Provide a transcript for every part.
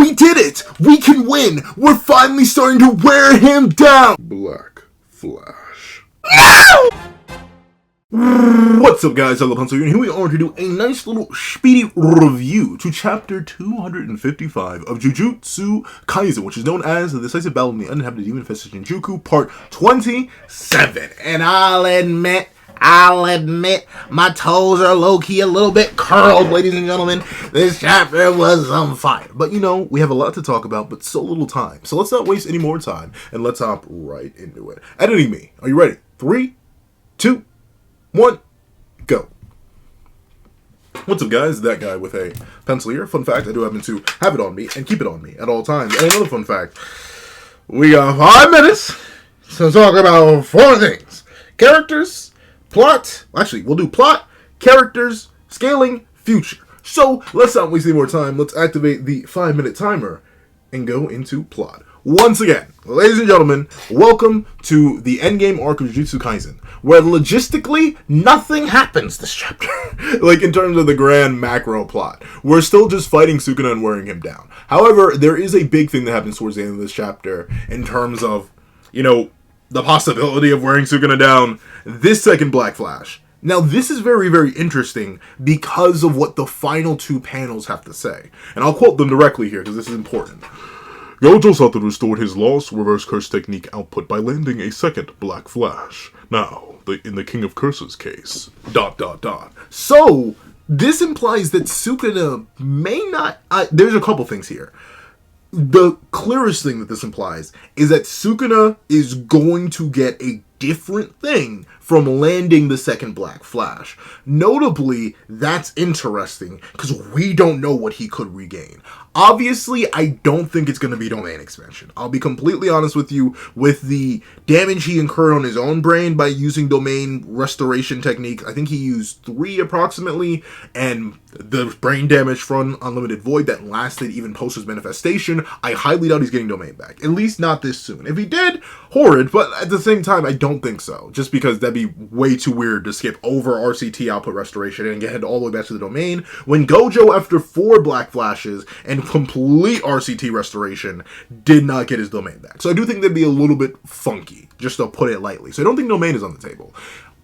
We did it! We can win! We're finally starting to wear him down! Black Flash. What's up, guys? I'm Pencil here, and here we are to do a nice little speedy review to chapter 255 of Jujutsu Kaisen, which is known as The Decisive Battle in the Uninhabited Demon Infested Shinjuku, part 27. And I'll admit, my toes are low-key a little bit curled, ladies and gentlemen. This chapter was on fire. But you know, we have a lot to talk about, but so little time. So let's not waste any more time, and let's hop right into it. Editing me, are you ready? 3, 2, 1, go. What's up, guys? That guy with a pencil here. Fun fact, I do happen to have it on me and keep it on me at all times. And another fun fact, we got 5 minutes to talk about 4 things. Characters, plot. Actually, we'll do plot, characters, scaling, future. So let's not waste any more time. Let's activate the 5-minute timer and go into plot. Once again, ladies and gentlemen, welcome to the endgame arc of Jujutsu Kaisen, where logistically, nothing happens this chapter. Like, in terms of the grand macro plot. We're still just fighting Sukuna and wearing him down. However, there is a big thing that happens towards the end of this chapter, in terms of, you know, the possibility of wearing Sukuna down. This second Black Flash. Now, this is very, very interesting because of what the final 2 panels have to say. And I'll quote them directly here, because this is important. Gojo Satoru restored his lost reverse curse technique output by landing a second Black Flash. Now, in the King of Curses case, ... So, this implies that Sukuna may not... there's a couple things here. The clearest thing that this implies is that Sukuna is going to get a different thing from landing the second Black Flash. Notably, that's interesting because we don't know what he could regain. Obviously, I don't think it's going to be domain expansion. I'll be completely honest with you, with the damage he incurred on his own brain by using domain restoration techniques. I think he used 3 approximately, and the brain damage from Unlimited Void that lasted even post his manifestation, I highly doubt he's getting domain back. At least not this soon. If he did, horrid, but at the same time, I don't think so. Just because that'd be way too weird to skip over RCT output restoration and get all the way back to the domain, when Gojo, after 4 Black Flashes and complete RCT restoration, did not get his domain back. So I do think that'd be a little bit funky, just to put it lightly. So I don't think domain is on the table.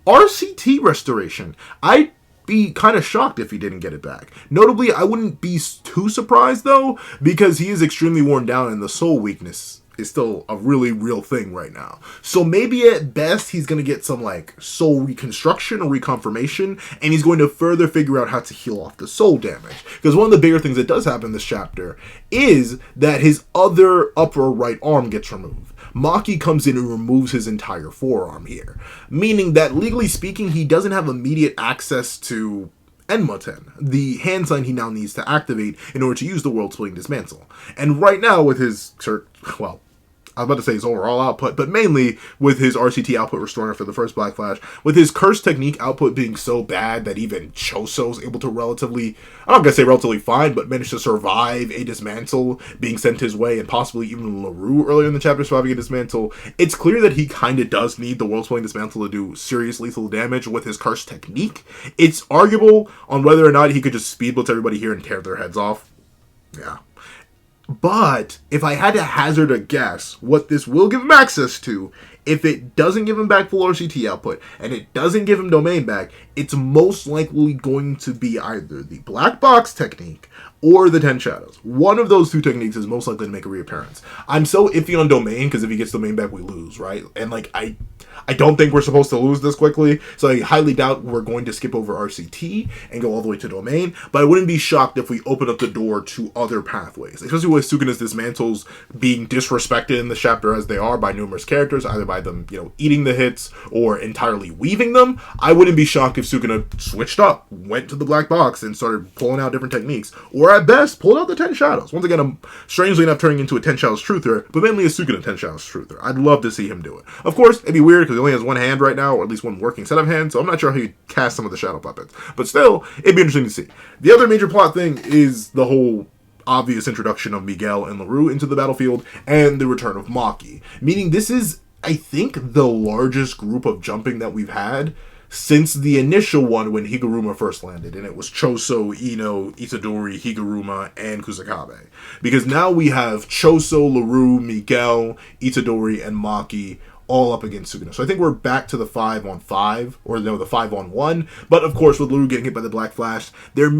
RCT restoration, I'd be kind of shocked if he didn't get it back. Notably, I wouldn't be too surprised though, because he is extremely worn down and the soul weakness is still a really real thing right now. So maybe at best he's going to get some like soul reconstruction or reconfirmation, and he's going to further figure out how to heal off the soul damage. Because one of the bigger things that does happen in this chapter is that his other upper right arm gets removed. Maki comes in and removes his entire forearm here, meaning that legally speaking he doesn't have immediate access to Enmoten, the hand sign he now needs to activate in order to use the world-splitting dismantle. And right now with his, well, I was about to say his overall output, but mainly with his RCT output restoring for the first Black Flash, with his curse technique output being so bad that even Choso's able to relatively, I'm not going to say relatively fine, but managed to survive a dismantle being sent his way, and possibly even LaRue earlier in the chapter surviving a dismantle, it's clear that he kind of does need the world-splitting dismantle to do serious lethal damage with his curse technique. It's arguable on whether or not he could just speed blitz everybody here and tear their heads off. Yeah. But if I had to hazard a guess, what this will give him access to, if it doesn't give him back full RCT output, and it doesn't give him domain back, it's most likely going to be either the Black Box technique or the 10 Shadows. One of those 2 techniques is most likely to make a reappearance. I'm so iffy on domain, because if he gets domain back, we lose, right? And like, I don't think we're supposed to lose this quickly, so I highly doubt we're going to skip over RCT and go all the way to domain, but I wouldn't be shocked if we open up the door to other pathways, especially with Sukuna's dismantles being disrespected in the chapter as they are by numerous characters, either by them, you know, eating the hits or entirely weaving them. I wouldn't be shocked if Sukuna switched up, went to the Black Box and started pulling out different techniques, or at best, pulled out the 10 Shadows. Once again, I'm strangely enough turning into a 10 Shadows truther, but mainly a Sukuna 10 Shadows truther. I'd love to see him do it. Of course, it'd be weird because he only has 1 hand right now, or at least 1 working set of hands, so I'm not sure how he'd cast some of the shadow puppets. But still, it'd be interesting to see. The other major plot thing is the whole obvious introduction of Miguel and LaRue into the battlefield, and the return of Maki. Meaning this is, I think, the largest group of jumping that we've had since the initial one when Higuruma first landed, and it was Choso, Ino, Itadori, Higuruma, and Kusakabe. Because now we have Choso, LaRue, Miguel, Itadori, and Maki all up against Sukuna. So I think we're back to the 5-on-5, or no, the 5-on-1. But of course, with LaRue getting hit by the Black Flash, they're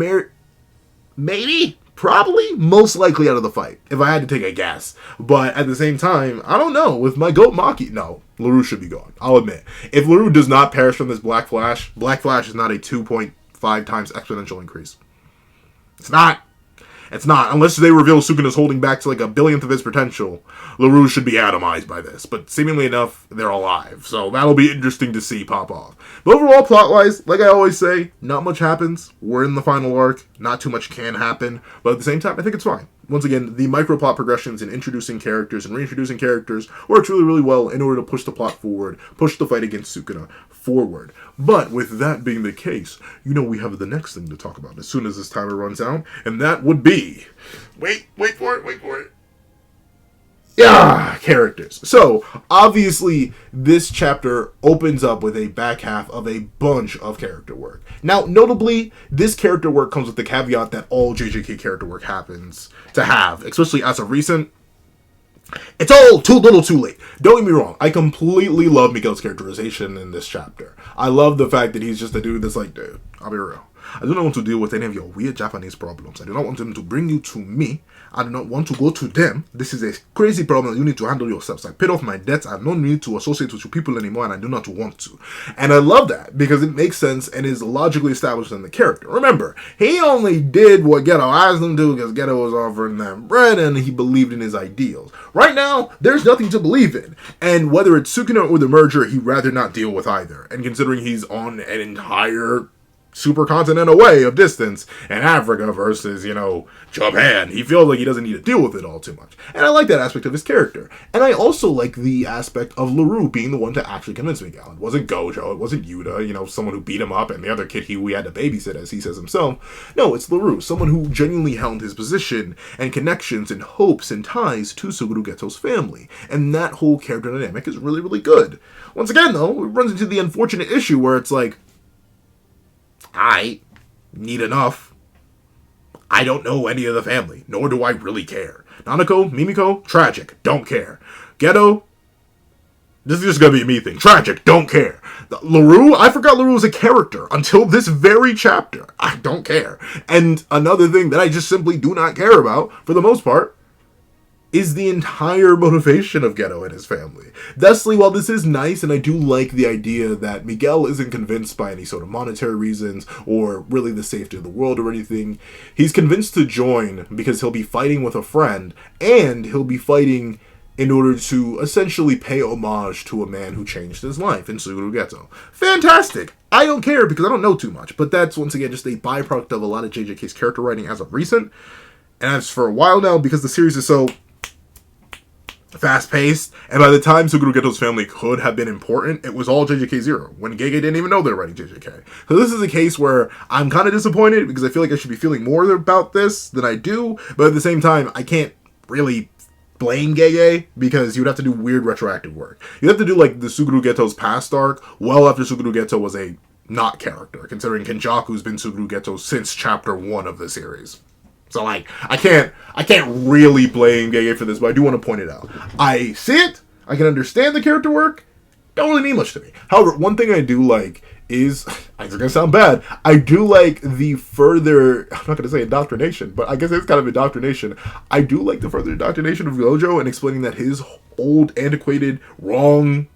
maybe, probably, most likely out of the fight, if I had to take a guess. But at the same time, I don't know. With my GOAT Maki, no, LaRue should be gone. I'll admit. If LaRue does not perish from this Black Flash is not a 2.5 times exponential increase. It's not. It's not. Unless they reveal Sukuna's holding back to like a billionth of his potential, LaRue should be atomized by this. But seemingly enough, they're alive. So that'll be interesting to see pop off. But overall, plot-wise, like I always say, not much happens. We're in the final arc. Not too much can happen. But at the same time, I think it's fine. Once again, the micro-plot progressions in introducing characters and reintroducing characters works really, really well in order to push the plot forward, push the fight against Sukuna forward. But with that being the case, you know we have the next thing to talk about as soon as this timer runs out, and that would be... Wait for it. Yeah, characters. So, obviously, this chapter opens up with a back half of a bunch of character work. Now, notably, this character work comes with the caveat that all JJK character work happens to have, especially as of recent. It's all too little too late. Don't get me wrong, I completely love Miguel's characterization in this chapter. I love the fact that he's just a dude that's like, dude, I'll be real. I do not want to deal with any of your weird Japanese problems. I do not want them to bring you to me. I do not want to go to them. This is a crazy problem that you need to handle yourselves. I paid off my debts. I have no need to associate with you people anymore, and I do not want to. And I love that because it makes sense and is logically established in the character. Remember, he only did what Geto asked him to because Geto was offering them bread and he believed in his ideals. Right now, there's nothing to believe in. And whether it's Sukuna or the merger, he'd rather not deal with either. And considering he's on an entire supercontinent away of distance in Africa versus, Japan, he feels like he doesn't need to deal with it all too much. And I like that aspect of his character. And I also like the aspect of LaRue being the one to actually convince Miguel. It wasn't Gojo, it wasn't Yuta, someone who beat him up and the other kid we had to babysit, as he says himself. No, it's LaRue, someone who genuinely held his position and connections and hopes and ties to Suguru Geto's family. And that whole character dynamic is really, really good. Once again, though, it runs into the unfortunate issue where it's like, I need enough. I don't know any of the family, nor do I really care. Nanako, Mimiko, tragic, don't care. Geto, this is just gonna be a me thing. Tragic, don't care. LaRue, I forgot LaRue was a character until this very chapter. I don't care. And another thing that I just simply do not care about, for the most part, is the entire motivation of Geto and his family. Thusly, while this is nice, and I do like the idea that Miguel isn't convinced by any sort of monetary reasons, or really the safety of the world or anything, he's convinced to join because he'll be fighting with a friend, and he'll be fighting in order to essentially pay homage to a man who changed his life in Suguru Geto. Fantastic! I don't care because I don't know too much, but that's once again just a byproduct of a lot of JJK's character writing as of recent, and as for a while now, because the series is so fast-paced, and by the time Suguru Geto's family could have been important, it was all JJK 0, when Gege didn't even know they were writing JJK. So this is a case where I'm kind of disappointed, because I feel like I should be feeling more about this than I do, but at the same time, I can't really blame Gege, because you'd have to do weird retroactive work. You'd have to do, like, the Suguru Geto's past arc, well after Suguru Geto was a not character, considering Kenjaku's been Suguru Geto since chapter 1 of the series. So, like, I can't really blame Gege for this, but I do want to point it out. I see it, I can understand the character work, don't really mean much to me. However, one thing I do like is, it's going to sound bad, I do like the further, I'm not going to say indoctrination, but I guess it's kind of indoctrination. I do like the further indoctrination of Gojo and explaining that his old, antiquated, wrong,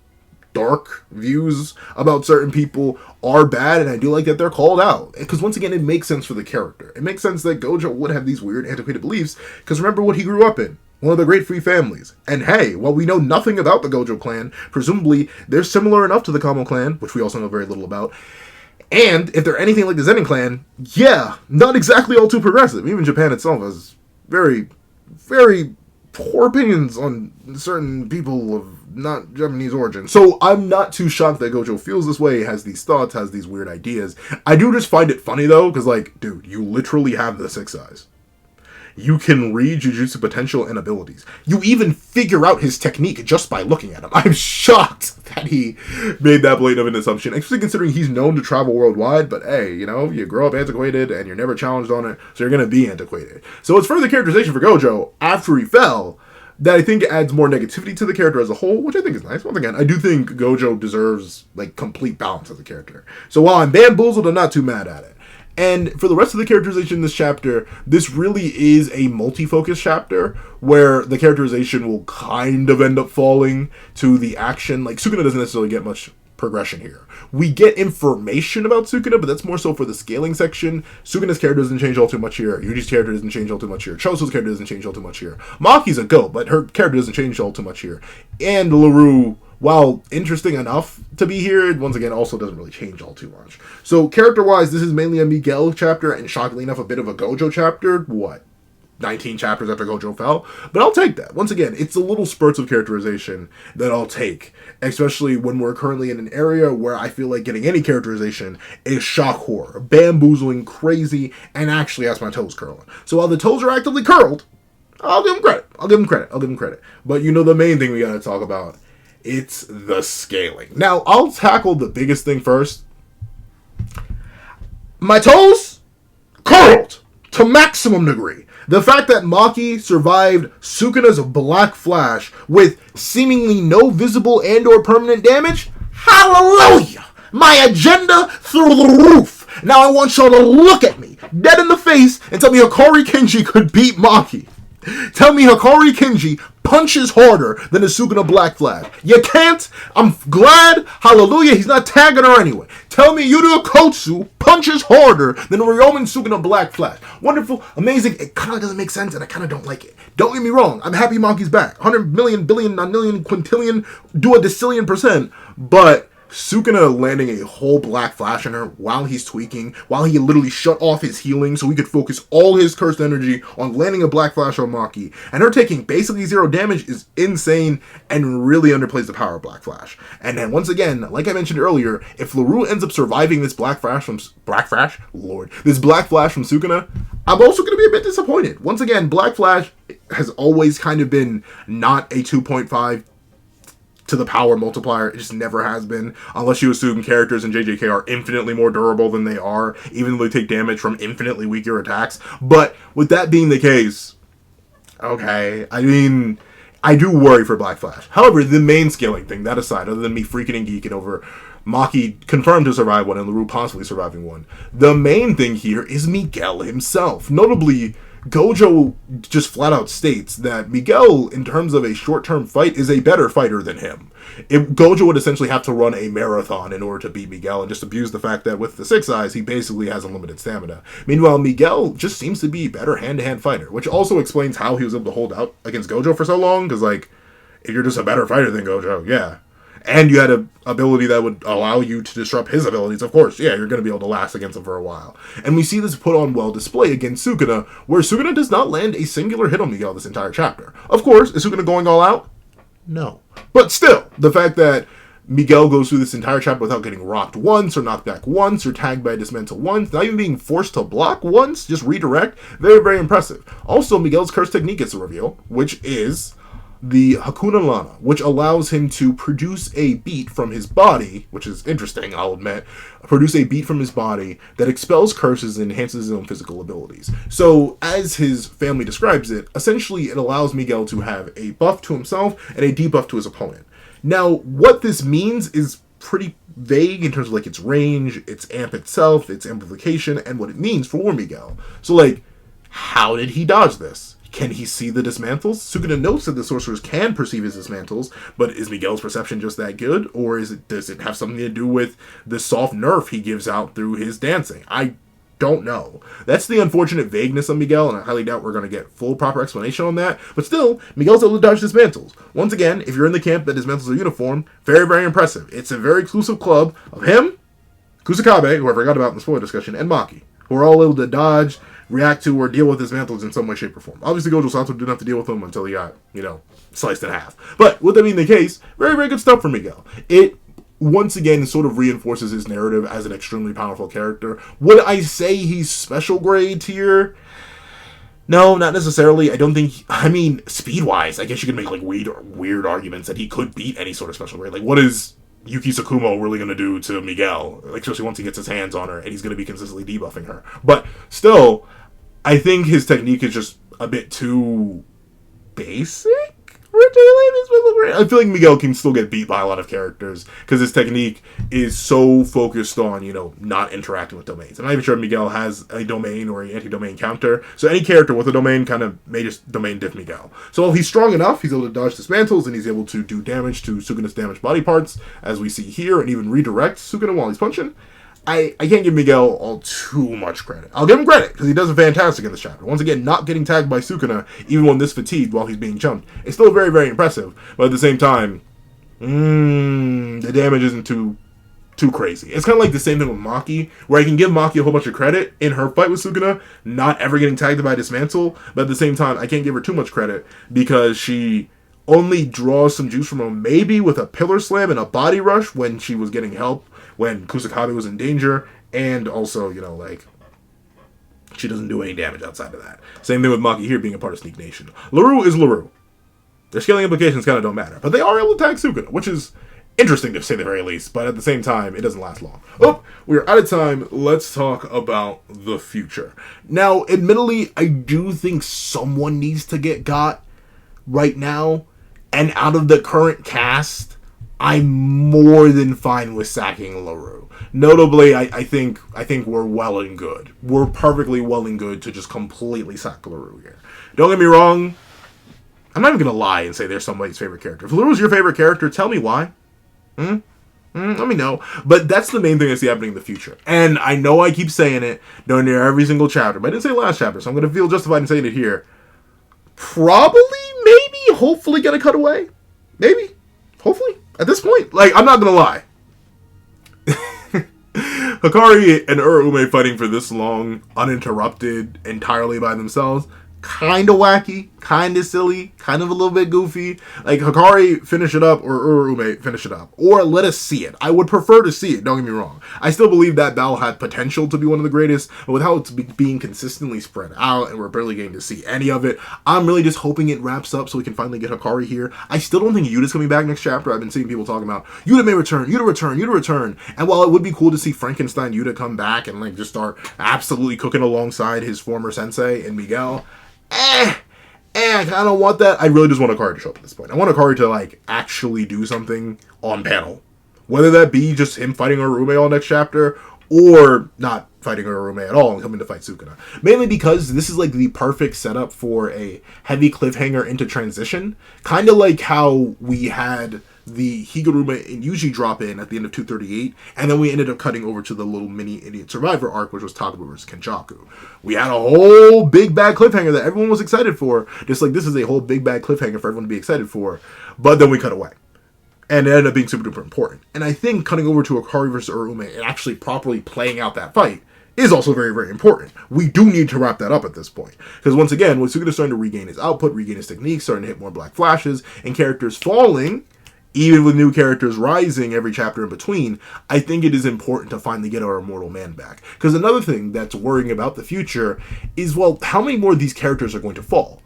dark views about certain people are bad, and I do like that they're called out. Because once again, it makes sense for the character. It makes sense that Gojo would have these weird, antiquated beliefs, because remember what he grew up in. One of the great free families. And hey, while we know nothing about the Gojo clan, presumably they're similar enough to the Kamo clan, which we also know very little about. And if they're anything like the Zenin clan, yeah, not exactly all too progressive. Even Japan itself has very, very poor opinions on certain people of not Japanese origin. So I'm not too shocked that Gojo feels this way, has these thoughts, has these weird ideas. I do just find it funny though, because like, dude, you literally have the 6 eyes. You can read Jujutsu potential and abilities. You even figure out his technique just by looking at him. I'm shocked that he made that blatant of an assumption, especially considering he's known to travel worldwide, but hey, you know, you grow up antiquated and you're never challenged on it, so you're going to be antiquated. So it's further characterization for Gojo after he fell that I think adds more negativity to the character as a whole, which I think is nice. Once again, I do think Gojo deserves, like, complete balance as a character. So while I'm bamboozled, I'm not too mad at it. And for the rest of the characterization in this chapter, this really is a multi-focus chapter where the characterization will kind of end up falling to the action. Like, Sukuna doesn't necessarily get much progression here. We get information about Sukuna, but that's more so for the scaling section. Sukuna's character doesn't change all too much here. Yuji's character doesn't change all too much here. Choso's character doesn't change all too much here. Maki's a goat, but her character doesn't change all too much here. And LaRue, while interesting enough to be here, once again, also doesn't really change all too much. So character-wise, this is mainly a Miguel chapter, and shockingly enough, a bit of a Gojo chapter. What? 19 chapters after Gojo fell, but I'll take that. Once again, it's a little spurts of characterization that I'll take, especially when we're currently in an area where I feel like getting any characterization is shock horror, bamboozling, crazy, and actually has my toes curling. So while the toes are actively curled, I'll give him credit. But you know the main thing we gotta talk about, it's the scaling. Now, I'll tackle the biggest thing first. My toes curled to maximum degree. The fact that Maki survived Sukuna's Black Flash with seemingly no visible and or permanent damage, hallelujah! My agenda through the roof. Now I want y'all to look at me, dead in the face, and tell me Hikari Kenji could beat Maki. Tell me Hikari Kenji punches harder than a Sukuna Black Flash. You can't? I'm glad, hallelujah, he's not tagging her anyway. Tell me Yuta Kotsu punches harder than Ryomen Sukuna Black Flash. Wonderful, amazing, it kind of doesn't make sense and I kind of don't like it. Don't get me wrong, I'm happy Maki's back. 100 million, billion, nonillion, quintillion, do a decillion %, but Sukuna landing a whole Black Flash on her while he's tweaking, while he literally shut off his healing so he could focus all his cursed energy on landing a Black Flash on Maki, and her taking basically 0 damage is insane and really underplays the power of Black Flash. And then once again, like I mentioned earlier, if LaRue ends up surviving this Black Flash from Sukuna, I'm also going to be a bit disappointed. Once again, Black Flash has always kind of been not a 2.5 to the power multiplier. It just never has been, unless you assume characters in JJK are infinitely more durable than they are, even though they take damage from infinitely weaker attacks. But with that being the case, okay, I mean, I do worry for Black Flash. However, the main scaling thing, that aside, other than me freaking and geeking over Maki confirmed to survive one and LaRue possibly surviving one, the main thing here is Miguel himself. Notably, Gojo just flat out states that Miguel, in terms of a short-term fight, is a better fighter than him. Gojo would essentially have to run a marathon in order to beat Miguel, and just abuse the fact that with the 6 eyes, he basically has unlimited stamina. Meanwhile, Miguel just seems to be a better hand-to-hand fighter, which also explains how he was able to hold out against Gojo for so long, because, like, if you're just a better fighter than Gojo, yeah. And you had an ability that would allow you to disrupt his abilities, of course, yeah, you're going to be able to last against him for a while. And we see this put on well display against Sukuna, where Sukuna does not land a singular hit on Miguel this entire chapter. Of course, is Sukuna going all out? No. But still, the fact that Miguel goes through this entire chapter without getting rocked once, or knocked back once, or tagged by a dismantle once, not even being forced to block once, just redirect, very, very impressive. Also, Miguel's curse technique gets a reveal, which is the Hakuna Lana, which allows him to produce a beat from his body, which is interesting, I'll admit, produce a beat from his body that expels curses and enhances his own physical abilities. So, as his family describes it, essentially it allows Miguel to have a buff to himself and a debuff to his opponent. Now, what this means is pretty vague in terms of, like, its range, its amp itself, its amplification, and what it means for Miguel. So, like, how did he dodge this? Can he see the dismantles? Sukuna notes that the sorcerers can perceive his dismantles, but is Miguel's perception just that good? Or does it have something to do with the soft nerf he gives out through his dancing? I don't know. That's the unfortunate vagueness of Miguel, and I highly doubt we're going to get full proper explanation on that. But still, Miguel's able to dodge dismantles. Once again, if you're in the camp that dismantles are uniform, very, very impressive. It's a very exclusive club of him, Kusakabe, who I forgot about in the spoiler discussion, and Maki, who are all able to dodge, react to, or deal with dismantles in some way, shape, or form. Obviously, Gojo Sato didn't have to deal with them until he got, sliced in half. But with that being the case, very, very good stuff for Miguel. It, once again, sort of reinforces his narrative as an extremely powerful character. Would I say he's special grade tier? No, not necessarily. I don't think... I mean, speed-wise, I guess you could make, like, weird arguments that he could beat any sort of special grade. Like, what is Yuki Tsukumo really going to do to Miguel? Like, especially once he gets his hands on her, and he's going to be consistently debuffing her. But, still, I think his technique is just a bit too basic? I feel like Miguel can still get beat by a lot of characters because his technique is so focused on, you know, not interacting with domains. I'm not even sure if Miguel has a domain or an anti-domain counter. So any character with a domain kind of may just domain diff Miguel. So if he's strong enough, he's able to dodge dismantles and he's able to do damage to Sukuna's damaged body parts, as we see here, and even redirect Sukuna while he's punching. I can't give Miguel all too much credit. I'll give him credit, because he does a fantastic in this chapter. Once again, not getting tagged by Sukuna, even when this fatigued while he's being jumped, it's still very, very impressive. But at the same time, the damage isn't too crazy. It's kind of like the same thing with Maki, where I can give Maki a whole bunch of credit in her fight with Sukuna, not ever getting tagged by Dismantle, but at the same time, I can't give her too much credit, because she only draws some juice from him, maybe with a pillar slam and a body rush when she was getting help, when Kusakabe was in danger, and also, you know, like, she doesn't do any damage outside of that. Same thing with Maki here being a part of Sneak Nation. LaRue is LaRue. Their scaling implications kind of don't matter, but they are able to tag Sukuna, which is interesting to say the very least, but at the same time, it doesn't last long. Oh, we're out of time. Let's talk about the future. Now, admittedly, I do think someone needs to get got right now, and out of the current cast, I'm more than fine with sacking LaRue. Notably, I think we're well and good. We're perfectly well and good to just completely sack LaRue here. Don't get me wrong, I'm not even going to lie and say they're somebody's favorite character. If LaRue's your favorite character, tell me why. Let me know. But that's the main thing I see happening in the future. And I know I keep saying it during every single chapter, but I didn't say last chapter, so I'm going to feel justified in saying it here. Probably, maybe, hopefully get a cutaway. Maybe. Hopefully. At this point. Like, I'm not going to lie. Hikari and Urume fighting for this long, uninterrupted, entirely by themselves. Kind of wacky, kind of silly, kind of a little bit goofy. Like, Hikari, finish it up, or Urume, finish it up. Or let us see it. I would prefer to see it, don't get me wrong. I still believe that battle had potential to be one of the greatest, but with how it's being consistently spread out, and we're barely getting to see any of it, I'm really just hoping it wraps up so we can finally get Hikari here. I still don't think Yuta's coming back next chapter. I've been seeing people talking about, Yuta may return, Yuta return, Yuta return. And while it would be cool to see Frankenstein Yuta come back and, like, just start absolutely cooking alongside his former sensei and Miguel, I kind of want that. I really just want Hikari to show up at this point. I want Hikari to, like, actually do something on panel. Whether that be just him fighting Urume all next chapter, or not fighting Urume at all and coming to fight Sukuna. Mainly because this is, like, the perfect setup for a heavy cliffhanger into transition. Kind of like how we had the Higuruma and Yuji drop in at the end of 238, and then we ended up cutting over to the little mini Idiot Survivor arc, which was Takaba vs. Kenjaku. We had a whole big bad cliffhanger that everyone was excited for, just like this is a whole big bad cliffhanger for everyone to be excited for, but then we cut away. And it ended up being super duper important. And I think cutting over to Hikari vs. Urume and actually properly playing out that fight is also very, very important. We do need to wrap that up at this point. Because once again, with Sukuna starting to regain his output, regain his technique, starting to hit more black flashes, and characters falling, even with new characters rising every chapter in between, I think it is important to finally get our immortal man back. Because another thing that's worrying about the future is, well, how many more of these characters are going to fall?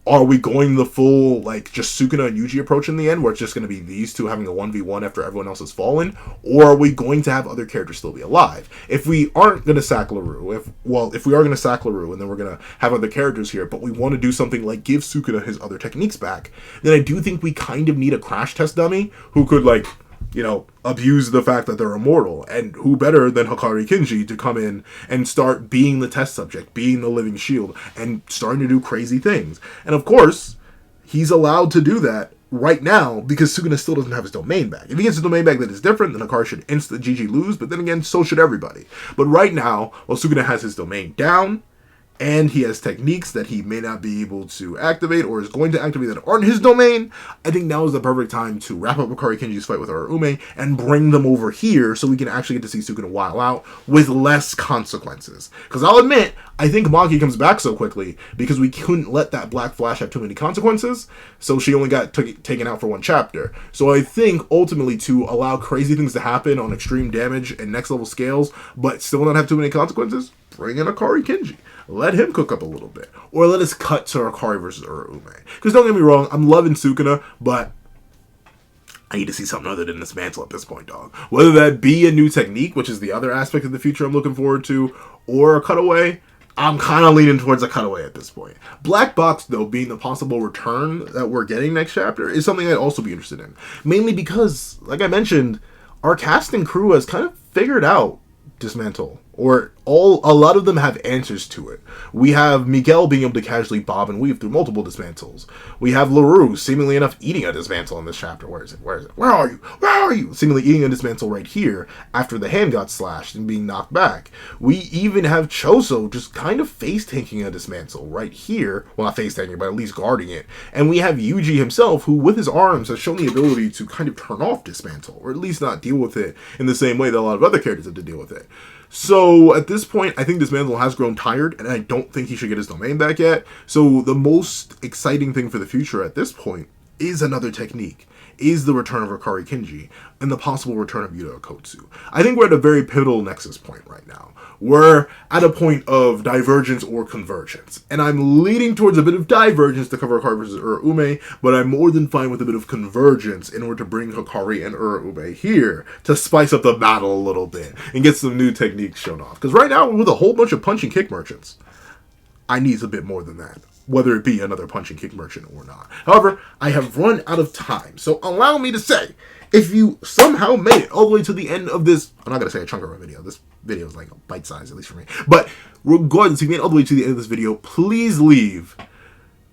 Are we going the full, like, just Sukuna and Yuji approach in the end, where it's just going to be these two having a 1v1 after everyone else has fallen? Or are we going to have other characters still be alive? If we aren't going to sack LaRue, if we are going to sack LaRue, and then we're going to have other characters here, but we want to do something like give Sukuna his other techniques back, then I do think we kind of need a crash test dummy who could, like, you know, abuse the fact that they're immortal. And who better than Hikari Kinji to come in and start being the test subject, being the living shield, and starting to do crazy things. And of course, he's allowed to do that right now because Sukuna still doesn't have his domain back. If he gets his domain back, that is different. Then Hikari should instant GG lose, but then again, so should everybody. But right now, while Sukuna has his domain down, and he has techniques that he may not be able to activate or is going to activate that aren't his domain, I think now is the perfect time to wrap up Hikari Kinji's fight with Urume and bring them over here so we can actually get to see Sukuna while out with less consequences. Because I'll admit, I think Maki comes back so quickly because we couldn't let that Black Flash have too many consequences, so she only got taken out for one chapter. So I think, ultimately, to allow crazy things to happen on extreme damage and next level scales, but still not have too many consequences, bring in Akari Kenji. Let him cook up a little bit. Or let us cut to Akari versus Uraume. Because don't get me wrong, I'm loving Sukuna, but I need to see something other than this mantle at this point, dog. Whether that be a new technique, which is the other aspect of the future I'm looking forward to, or a cutaway, I'm kind of leaning towards a cutaway at this point. Black Box, though, being the possible return that we're getting next chapter, is something I'd also be interested in. Mainly because, like I mentioned, our cast and crew has kind of figured out Dismantle, or a lot of them have answers to it. We have Miguel being able to casually bob and weave through multiple dismantles. We have LaRue, seemingly enough, eating a dismantle in this chapter. Where is it? Where is it? Where are you? Where are you? Seemingly eating a dismantle right here after the hand got slashed and being knocked back. We even have Choso just kind of face-tanking a dismantle right here. Well, not face-tanking, but at least guarding it. And we have Yuji himself, who with his arms has shown the ability to kind of turn off dismantle, or at least not deal with it in the same way that a lot of other characters have to deal with it. So, at this point, I think Dismantle has grown tired, and I don't think he should get his domain back yet. So, the most exciting thing for the future at this point is another technique, is the return of Akari Kenji, and the possible return of Yuta Okkotsu. I think we're at a very pivotal nexus point right now. We're at a point of divergence or convergence, and I'm leaning towards a bit of divergence to cover Akari versus Uraume, but I'm more than fine with a bit of convergence in order to bring Akari and Uraume here to spice up the battle a little bit and get some new techniques shown off. Because right now, we're with a whole bunch of punch and kick merchants. I need a bit more than that, whether it be another punch and kick merchant or not. However, I have run out of time, so allow me to say, if you somehow made it all the way to the end of this, I'm not going to say a chunk of a video, this video is like a bite size, at least for me, but regardless, if you made it all the way to the end of this video, please leave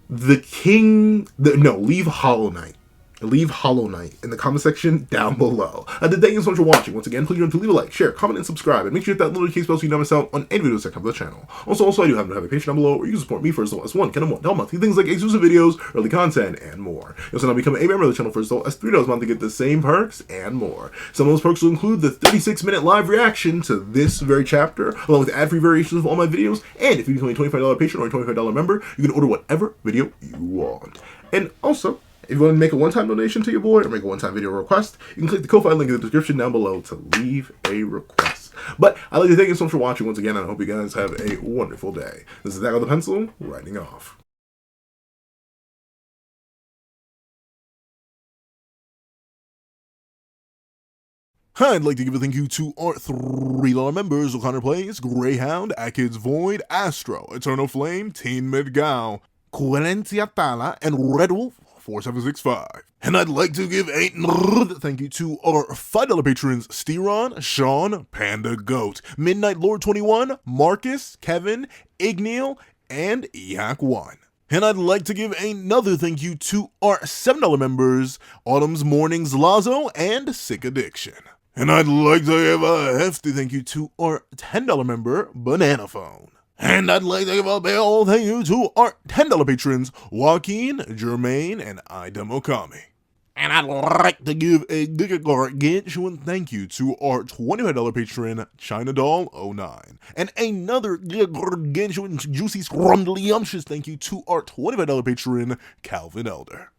leave Hollow Knight. Leave Hollow Knight in the comment section down below. Thank you so much for watching. Once again, please remember to leave a like, share, comment, and subscribe. And make sure you hit that little case bell so you don't miss out on any videos that come to the channel. Also, I do have a page down below where you can support me for as low as $1 monthly things like exclusive videos, early content, and more. You'll also now become a member of the channel for as low as $3 a month to get the same perks and more. Some of those perks will include the 36-minute live reaction to this very chapter, along with ad-free variations of all my videos. And if you become a $25 patron or a $25 member, you can order whatever video you want. And also, if you want to make a one-time donation to your boy or make a one-time video request, you can click the Ko-Fi link in the description down below to leave a request. But I'd like to thank you so much for watching once again, and I hope you guys have a wonderful day. This is Zach with the Pencil, writing off. I'd like to give a thank you to our $3 members: O'Connor Plays, Greyhound, Akids Void, Astro, Eternal Flame, Teen Midgao, Querencia Tala, and Red Wolf 4765. And I'd like to give a thank you to our $5 patrons: Steron, Sean, Panda Goat, Midnight Lord 21, Marcus, Kevin, Igneal, and Yak1. And I'd like to give another thank you to our $7 members: Autumn's Mornings Lazo and Sick Addiction. And I'd like to give a hefty thank you to our $10 member, Banana Phone. And I'd like to give a big old thank you to our $10 patrons: Joaquin, Jermaine, and Idem Okami. And I'd like to give a gargantuan thank you to our $25 patron, ChinaDoll09. And another gargantuan, juicy, scrumdiddlyumptious thank you to our $25 patron, Calvin Elder.